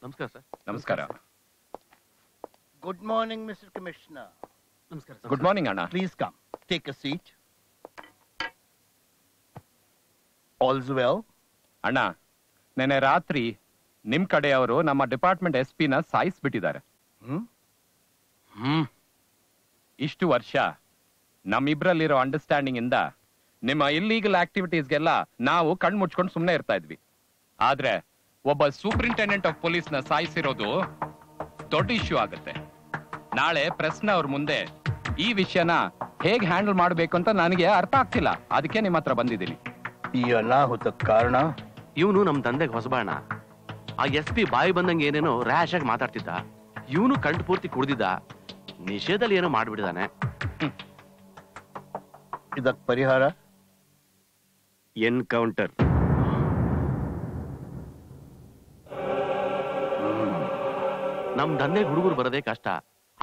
ನಮಸ್ಕಾರ ಸರ್. ನಮಸ್ಕಾರ. Good morning, Mr. Commissioner. ನಮಸ್ಕಾರ. ಗುಡ್ ಮಾರ್ನಿಂಗ್ ಅಣ್ಣ. Please come. Take a seat. All's well? ಅಣ್ಣ, ನೆನ್ನೆ ರಾತ್ರಿ ನಿಮ್ ಕಡೆಯವರು ನಮ್ಮ ಡಿಪಾರ್ಟ್ಮೆಂಟ್ SP ನ ಸಾಯಿಸ್ಬಿಟ್ಟಿದ್ದಾರೆ. ಇಷ್ಟು ವರ್ಷ ನಮ್ಮಿಬ್ರಲ್ಲಿರೋ ಅಂಡರ್ಸ್ಟ್ಯಾಂಡಿಂಗ್ ಇಂದ ನಿಮ್ಮ ಇಲ್ಲೀಗಲ್ ಆಕ್ಟಿವಿಟೀಸ್ಗೆಲ್ಲ ನಾವು ಕಣ್ ಮುಚ್ಕೊಂಡು ಸುಮ್ಮನೆ ಇರ್ತಾ ಇದ್ವಿ. ಆದ್ರೆ ಒಬ್ಬ ಸೂಪರಿಂಟೆಂಡೆಂಟ್ ಆಫ್ ಪೊಲೀಸ್ ನ ಸಾಯಿಸಿರೋದು ದೊಡ್ಡ ಇಶ್ಯೂ ಆಗುತ್ತೆ. ನಾಳೆ ಪ್ರೆಸ್ನ ಅವ್ರ ಮುಂದೆ ಈ ವಿಷಯನ ಹೇಗ್ ಹ್ಯಾಂಡಲ್ ಮಾಡ್ಬೇಕು ಅಂತ ನನಗೆ ಅರ್ಥ ಆಗ್ತಿಲ್ಲ. ಅದಕ್ಕೆ ನಿಮ್ಮ ಹತ್ರ ಬಂದಿದ್ದೀನಿ. ಈ ಅನಾಹುತ ಕಾರಣ ಇವನು ನಮ್ ತಂದೆಗೆ ಹೊಸಬಾಣ. ಆ SP ಬಾಯಿ ಬಂದಂಗೆ ಏನೇನೋ ರ್ಯಾಶ್ ಆಗಿ ಮಾತಾಡ್ತಿದ್ದ. ಇವನು ಕಂಡು ಪೂರ್ತಿ ಕುಡ್ದಿದ್ದ. ನಿಷೇಧದಲ್ಲಿ ಏನೋ ಮಾಡ್ಬಿಟ್ಟಿದಾನೆ. ಇದಕ್ ಪರಿಹಾರ ಎನ್ಕೌಂಟರ್. ನಮ್ ದಂಧೆಗೆ ಹುಡುಗರು ಬರೋದೇ ಕಷ್ಟ.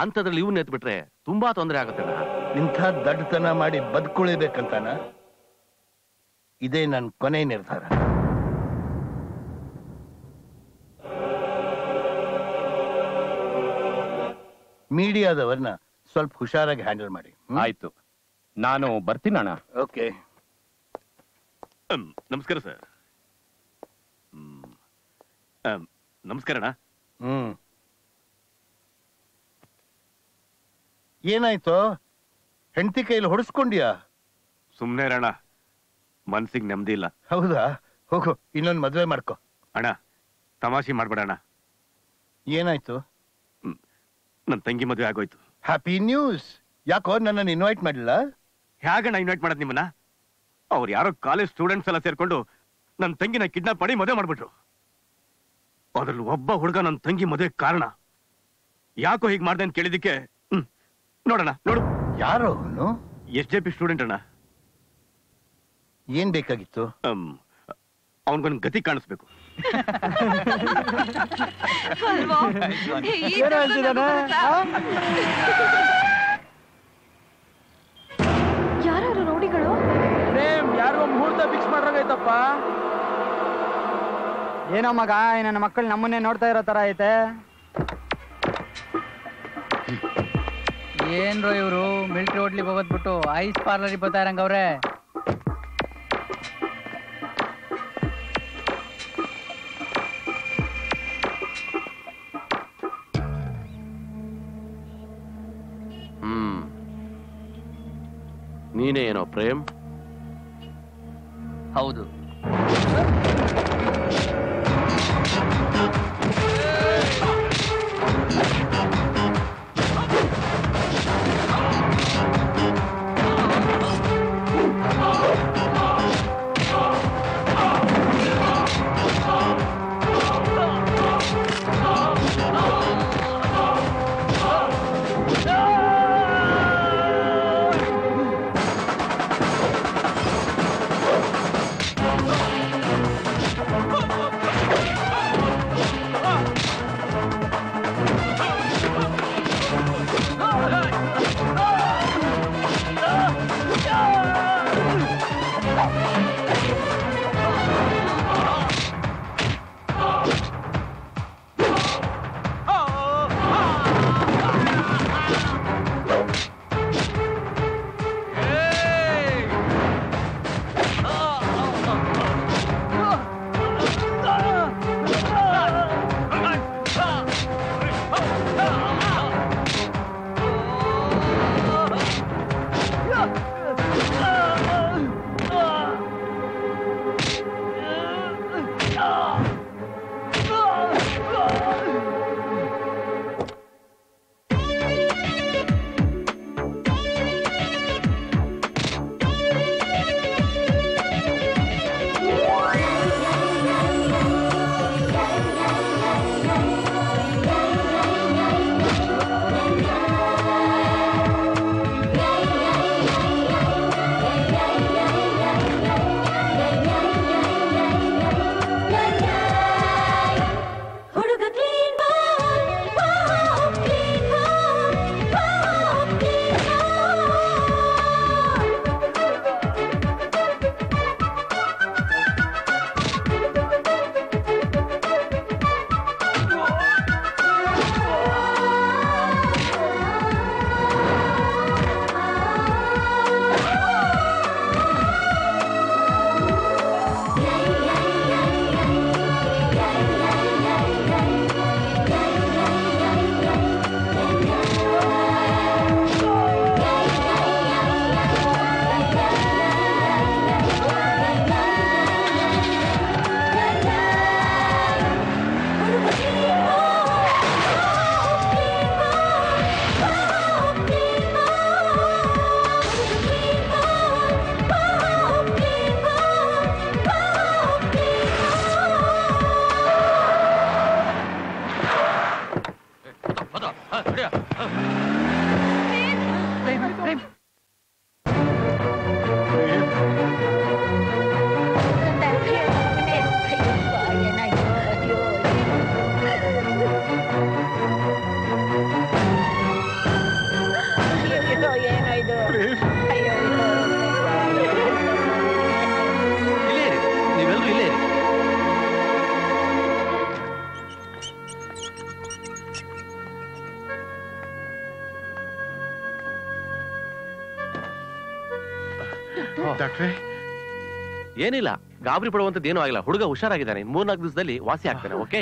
ಅಂತದ್ರಲ್ಲಿ ಇವ್ನ ಎತ್ಬಿಟ್ರೆ ತುಂಬಾ ತೊಂದರೆ ಆಗುತ್ತಣ್ಣ. ಇಂಥ ದಡ್ಡತನ ಮಾಡಿ ಬದುಕುಳಿಬೇಕಂತಾನ? ಇದೇ ನನ್ನ ಕೊನೆ ನಿರ್ಧಾರ. ಮೀಡಿಯಾದವರನ್ನ ಸ್ವಲ್ಪ ಹುಷಾರಾಗಿ ಹ್ಯಾಂಡಲ್ ಮಾಡಿ. ಆಯ್ತು, ನಾನು ಬರ್ತೀನಣ್ಣ. ಓಕೆ. ನಮಸ್ಕಾರ ಸರ್. ನಮಸ್ಕಾರ ಅಣ್ಣ. ಏನಾಯ್ತು? ಹೆಂಡತಿ ಕೈಲಿ ಹೊಡೆಸ್ಕೊಂಡ್ಯಾ? ಸುಮ್ನೆ ಅಣ್ಣ, ಮನ್ಸಿಗೆ ನೆಮ್ಮದಿ ಇಲ್ಲ. ಹೌದಾ? ಹೋಗು, ಇನ್ನೊಂದು ಮದುವೆ ಮಾಡ್ಕೊ. ಅಣ್ಣ, ತಮಾಷೆ ಮಾಡ್ಬೇಡ ಅಣ್ಣ. ಏನಾಯ್ತು? ನನ್ನ ತಂಗಿ ಮದುವೆ ಆಗೋಯ್ತು. Happy news. ಯಾಕೋ ನನ್ನನ್ನು ಇನ್ವೈಟ್ ಮಾಡಿಲ್ಲ? ಹೇಗಣ್ಣ ಇನ್ವೈಟ್ ಮಾಡೋದು ನಿಮ್ಮನ್ನ? ಅವ್ರು ಯಾರೋ ಕಾಲೇಜ್ ಸ್ಟೂಡೆಂಟ್ಸ್ ಎಲ್ಲ ಸೇರ್ಕೊಂಡು ನನ್ನ ತಂಗಿನ ಕಿಡ್ನಾಪ್ ಮಾಡಿ ಮದುವೆ ಮಾಡ್ಬಿಟ್ರು. ಅದ್ರಲ್ಲಿ ಒಬ್ಬ ಹುಡುಗ ನನ್ನ ತಂಗಿ ಮದುವೆ ಕಾರಣ. ಯಾಕೋ ಹೀಗೆ ಮಾಡ್ದೆ ಅಂತ ಕೇಳಿದಕ್ಕೆ ನೋಡೋಣ ನೋಡು. ಯಾರೋ ಅವನು? SJP ಸ್ಟೂಡೆಂಟ್ ಅಣ್ಣ. ಏನ್ ಬೇಕಾಗಿತ್ತು? ಅವನ್ಗೊಂದು ಗತಿ ಕಾಣಿಸ್ಬೇಕು. ಯಾರು ನೋಡಿಗಳು? ಯಾರೋ ಮುಹೂರ್ತ ಫಿಕ್ಸ್ ಮಾಡ್ರಾಗೈತಪ್ಪ. ಏನೋ ಮಗ, ನನ್ನ ಮಕ್ಕಳು ನಮ್ಮನ್ನೇ ನೋಡ್ತಾ ಇರೋ ತರ ಐತೆ. ಏನ್ರೋ ಇವ್ರು ಮಿಲ್ಟ್ರಿ ಹೋಟ್ಲಿಗೆ ಹೋಗೋದ್ಬಿಟ್ಟು ಐಸ್ ಪಾರ್ಲರ್ ಬರ್ತಾ ಇರಂಗವ್ರೆ. ನೀನೇ ಏನೋ ಪ್ರೇಮ್? ಹೌದು. ಇದು Please. ಅಯ್ಯೋ ಇಲ್ಲೇ ಇರಿ, ನೀವೆಲ್ಲರೂ ಇಲ್ಲೇ ಇರಿ. ಡಾಕ್ಟ್ರೇ, ಏನಿಲ್ಲ, ಗಾಬರಿ ಪಡುವಂತದ್ದು ಏನೂ ಆಗಿಲ್ಲ. ಹುಡುಗ ಹುಷಾರಾಗಿದ್ದಾನೆ. 3-4 ದಿವಸದಲ್ಲಿ ವಾಸಿ ಆಗ್ತಾನೆ. ಓಕೆ.